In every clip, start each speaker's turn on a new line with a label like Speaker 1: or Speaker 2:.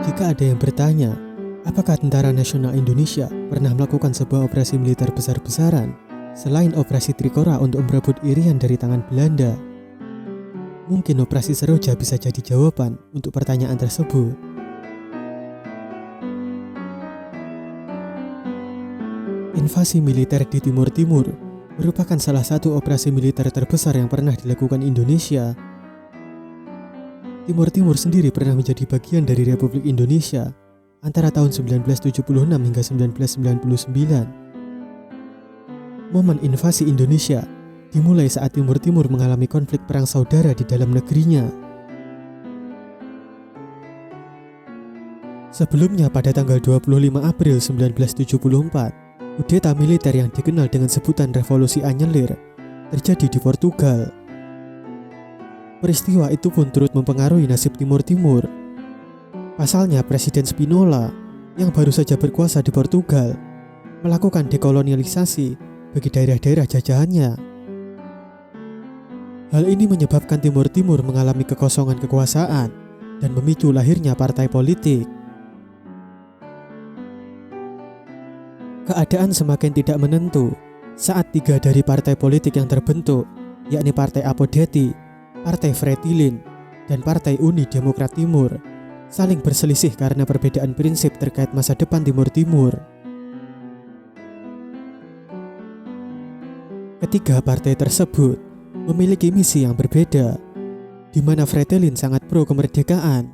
Speaker 1: Jika ada yang bertanya, apakah Tentara Nasional Indonesia pernah melakukan sebuah operasi militer besar-besaran selain operasi Trikora untuk merebut Irian dari tangan Belanda? Mungkin operasi Seroja bisa jadi jawaban untuk pertanyaan tersebut. Invasi militer di Timur Timur merupakan salah satu operasi militer terbesar yang pernah dilakukan Indonesia. Timur Timur sendiri pernah menjadi bagian dari Republik Indonesia antara tahun 1976 hingga 1999. Momen invasi Indonesia dimulai saat Timur Timur mengalami konflik perang saudara di dalam negerinya. Sebelumnya pada tanggal 25 April 1974, kudeta militer yang dikenal dengan sebutan Revolusi Anyelir terjadi di Portugal. Peristiwa itu pun turut mempengaruhi nasib Timur Timur. Pasalnya Presiden Spinola yang baru saja berkuasa di Portugal melakukan dekolonialisasi bagi daerah-daerah jajahannya. Hal ini menyebabkan Timur Timur mengalami kekosongan kekuasaan dan memicu lahirnya partai politik. Keadaan semakin tidak menentu saat tiga dari partai politik yang terbentuk, yakni Partai Apodeti, Partai Fretilin, dan Partai Uni Demokrat Timur, saling berselisih karena perbedaan prinsip terkait masa depan Timur Timur. Ketiga partai tersebut memiliki misi yang berbeda, di mana Fretilin sangat pro kemerdekaan,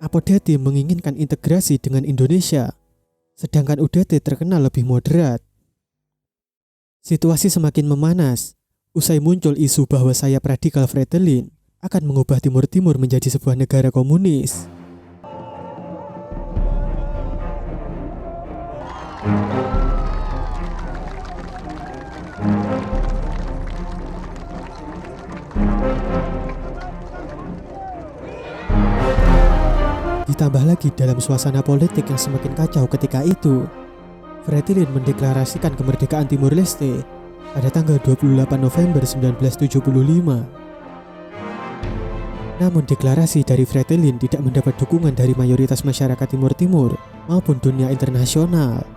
Speaker 1: Apodeti menginginkan integrasi dengan Indonesia, sedangkan UDT terkenal lebih moderat. Situasi semakin memanas usai muncul isu bahwa sayap radikal Fretilin akan mengubah Timur Timur menjadi sebuah negara komunis. Ditambah lagi dalam suasana politik yang semakin kacau ketika itu, Fretilin mendeklarasikan kemerdekaan Timur Leste pada tanggal 28 November 1975. Namun deklarasi dari Fretilin tidak mendapat dukungan dari mayoritas masyarakat Timur Timur maupun dunia internasional.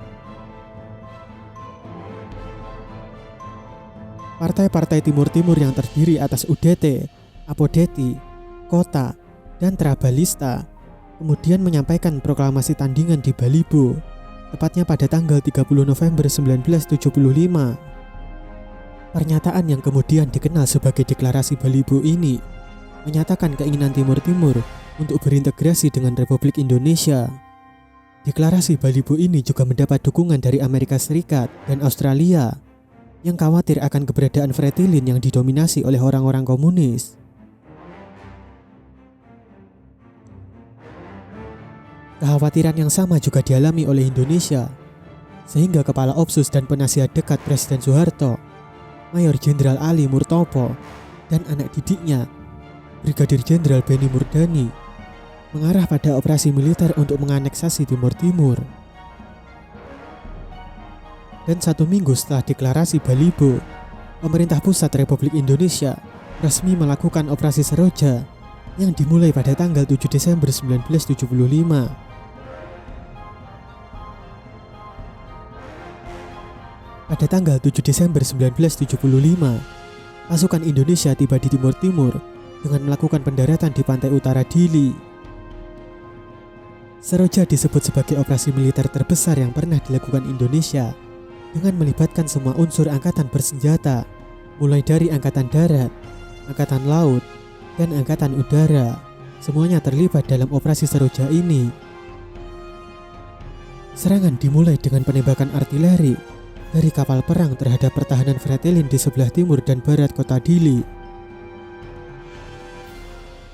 Speaker 1: Partai-partai Timur Timur yang terdiri atas UDT, Apodeti, Kota, dan Trabalista kemudian menyampaikan proklamasi tandingan di Balibo, tepatnya pada tanggal 30 November 1975. Pernyataan yang kemudian dikenal sebagai Deklarasi Balibo ini menyatakan keinginan Timur Timur untuk berintegrasi dengan Republik Indonesia. Deklarasi Balibo ini juga mendapat dukungan dari Amerika Serikat dan Australia yang khawatir akan keberadaan Fretilin yang didominasi oleh orang-orang komunis. Kekhawatiran yang sama juga dialami oleh Indonesia, sehingga Kepala Opsus dan penasihat dekat Presiden Soeharto, Mayor Jenderal Ali Murtopo, dan anak didiknya, Brigadir Jenderal Beni Murdani, mengarah pada operasi militer untuk menganeksasi Timur Timur. Dan 1 minggu setelah deklarasi Balibo, pemerintah pusat Republik Indonesia resmi melakukan operasi Seroja yang dimulai pada tanggal 7 Desember 1975. Pada tanggal 7 Desember 1975, pasukan Indonesia tiba di Timur Timur dengan melakukan pendaratan di pantai utara Dili. Seroja disebut sebagai operasi militer terbesar yang pernah dilakukan Indonesia dengan melibatkan semua unsur angkatan bersenjata, mulai dari angkatan darat, angkatan laut, dan angkatan udara. Semuanya terlibat dalam operasi Seroja ini. Serangan dimulai dengan penembakan artileri dari kapal perang terhadap pertahanan Fretilin di sebelah timur dan barat kota Dili.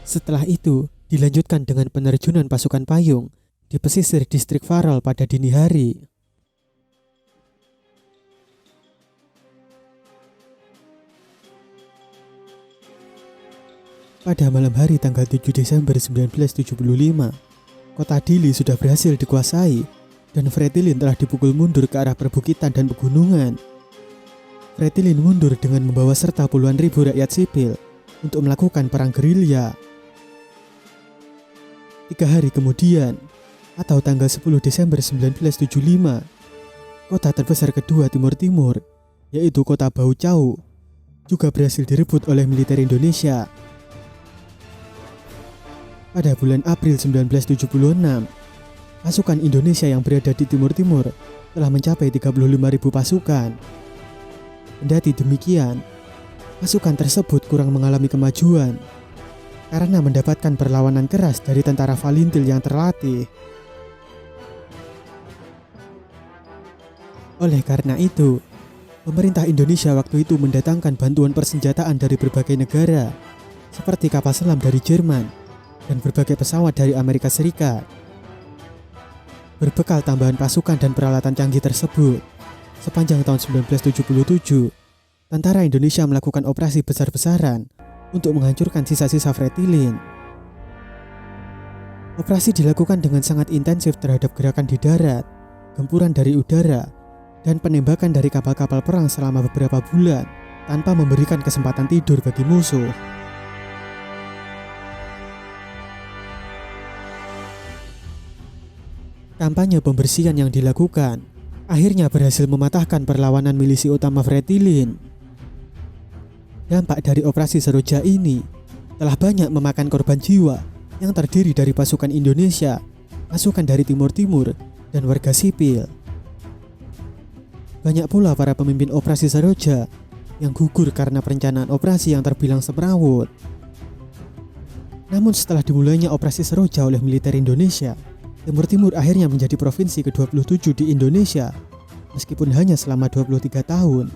Speaker 1: Setelah itu, dilanjutkan dengan penerjunan pasukan payung di pesisir distrik Farol pada dini hari. Pada malam hari tanggal 7 Desember 1975, kota Dili sudah berhasil dikuasai dan Fretilin telah dipukul mundur ke arah perbukitan dan pegunungan. Fretilin mundur dengan membawa serta puluhan ribu rakyat sipil untuk melakukan perang gerilya. 3 hari kemudian, atau tanggal 10 Desember 1975. Kota terbesar kedua Timur Timur, yaitu kota Bau Cau, juga berhasil direbut oleh militer Indonesia. Pada bulan April 1976, pasukan Indonesia yang berada di Timur Timur telah mencapai 35.000 pasukan. Kendati demikian, pasukan tersebut kurang mengalami kemajuan karena mendapatkan perlawanan keras dari tentara Valintil yang terlatih. Oleh karena itu, pemerintah Indonesia waktu itu mendatangkan bantuan persenjataan dari berbagai negara, seperti kapal selam dari Jerman dan berbagai pesawat dari Amerika Serikat. Berbekal tambahan pasukan dan peralatan canggih tersebut, sepanjang tahun 1977, tentara Indonesia melakukan operasi besar-besaran untuk menghancurkan sisa-sisa Fretilin. Operasi dilakukan dengan sangat intensif terhadap gerakan di darat, gempuran dari udara, dan penembakan dari kapal-kapal perang selama beberapa bulan tanpa memberikan kesempatan tidur bagi musuh. Kampanye pembersihan yang dilakukan akhirnya berhasil mematahkan perlawanan milisi utama Fretilin. Dampak dari operasi Seroja ini telah banyak memakan korban jiwa yang terdiri dari pasukan Indonesia, pasukan dari Timur Timur, dan warga sipil. Banyak pula para pemimpin operasi Seroja yang gugur karena perencanaan operasi yang terbilang semrawut. Namun setelah dimulainya operasi Seroja oleh militer Indonesia, Timur Timur akhirnya menjadi provinsi ke-27 di Indonesia, meskipun hanya selama 23 tahun.